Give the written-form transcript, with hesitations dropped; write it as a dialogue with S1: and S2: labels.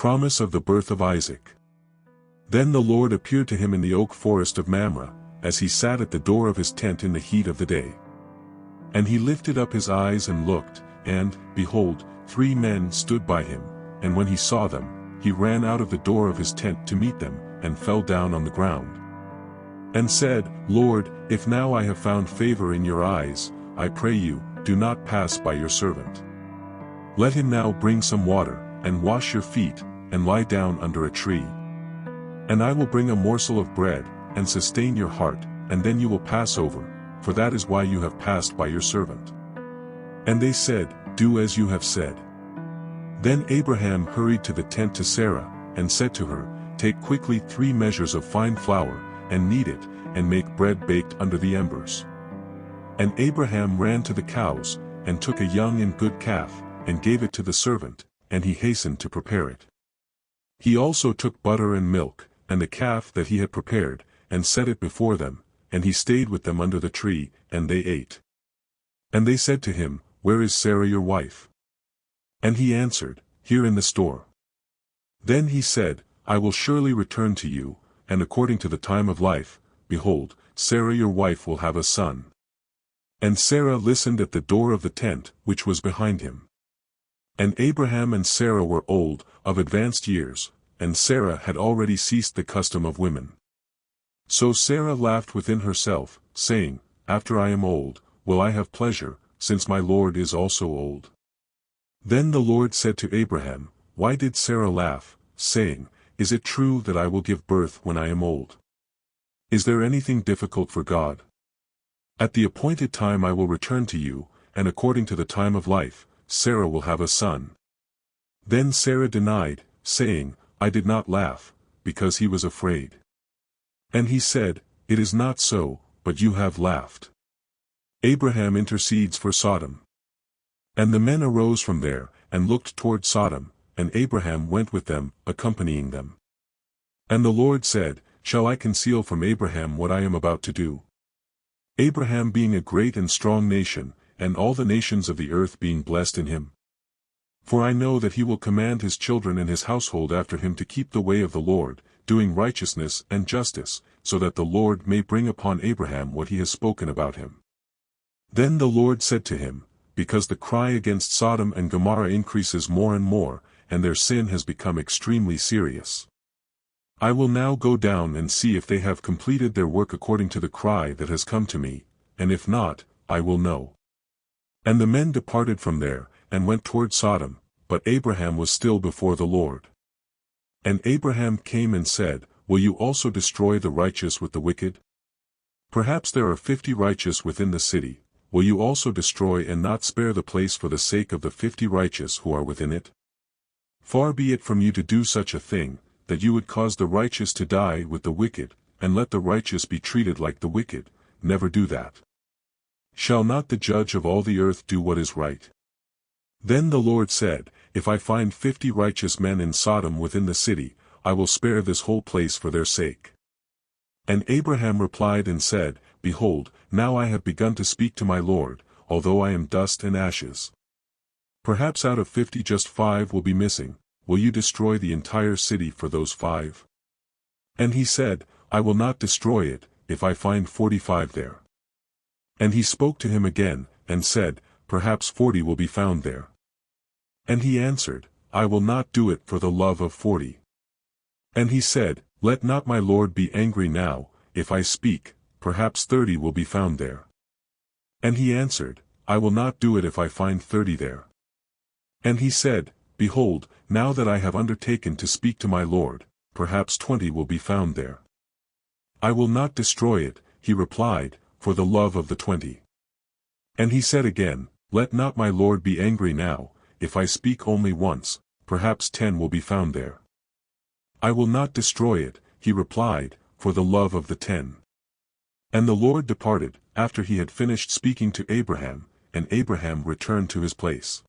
S1: promise of the birth of Isaac. Then the Lord appeared to him in the oak forest of Mamre, as he sat at the door of his tent in the heat of the day. And he lifted up his eyes and looked, and, behold, 3 men stood by him, and when he saw them, he ran out of the door of his tent to meet them, and fell down on the ground. And said, Lord, if now I have found favor in your eyes, I pray you, do not pass by your servant. Let him now bring some water, and wash your feet, and lie down under a tree. And I will bring a morsel of bread, and sustain your heart, and then you will pass over, for that is why you have passed by your servant. And they said, Do as you have said. Then Abraham hurried to the tent to Sarah, and said to her, Take quickly 3 measures of fine flour, and knead it, and make bread baked under the embers. And Abraham ran to the cows, and took a young and good calf, and gave it to the servant, and he hastened to prepare it. He also took butter and milk, and the calf that he had prepared, and set it before them, and he stayed with them under the tree, and they ate. And they said to him, Where is Sarah your wife? And he answered, Here in the store. Then he said, I will surely return to you, and according to the time of life, behold, Sarah your wife will have a son. And Sarah listened at the door of the tent, which was behind him. And Abraham and Sarah were old, of advanced years, and Sarah had already ceased the custom of women. So Sarah laughed within herself, saying, After I am old, will I have pleasure, since my Lord is also old. Then the Lord said to Abraham, Why did Sarah laugh, saying, Is it true that I will give birth when I am old? Is there anything difficult for God? At the appointed time I will return to you, and according to the time of life, Sarah will have a son. Then Sarah denied, saying, I did not laugh, because he was afraid. And he said, It is not so, but you have laughed. Abraham intercedes for Sodom. And the men arose from there, and looked toward Sodom, and Abraham went with them, accompanying them. And the Lord said, Shall I conceal from Abraham what I am about to do? Abraham being a great and strong nation, and all the nations of the earth being blessed in him. For I know that he will command his children and his household after him to keep the way of the Lord, doing righteousness and justice, so that the Lord may bring upon Abraham what he has spoken about him. Then the Lord said to him, Because the cry against Sodom and Gomorrah increases more and more, and their sin has become extremely serious. I will now go down and see if they have completed their work according to the cry that has come to me, and if not, I will know. And the men departed from there, and went toward Sodom, but Abraham was still before the Lord. And Abraham came and said, Will you also destroy the righteous with the wicked? Perhaps there are 50 righteous within the city, will you also destroy and not spare the place for the sake of the 50 righteous who are within it? Far be it from you to do such a thing, that you would cause the righteous to die with the wicked, and let the righteous be treated like the wicked, never do that. Shall not the judge of all the earth do what is right? Then the Lord said, If I find 50 righteous men in Sodom within the city, I will spare this whole place for their sake. And Abraham replied and said, Behold, now I have begun to speak to my Lord, although I am dust and ashes. Perhaps out of 50 just 5 will be missing, will you destroy the entire city for those 5? And he said, I will not destroy it, if I find 45 there. And he spoke to him again, and said, Perhaps 40 will be found there. And he answered, I will not do it for the love of 40. And he said, Let not my Lord be angry now, if I speak, perhaps 30 will be found there. And he answered, I will not do it if I find 30 there. And he said, Behold, now that I have undertaken to speak to my Lord, perhaps 20 will be found there. I will not destroy it, he replied, for the love of the 20. And he said again, Let not my Lord be angry now, if I speak only once, perhaps 10 will be found there. I will not destroy it, he replied, for the love of the 10. And the Lord departed, after he had finished speaking to Abraham, and Abraham returned to his place.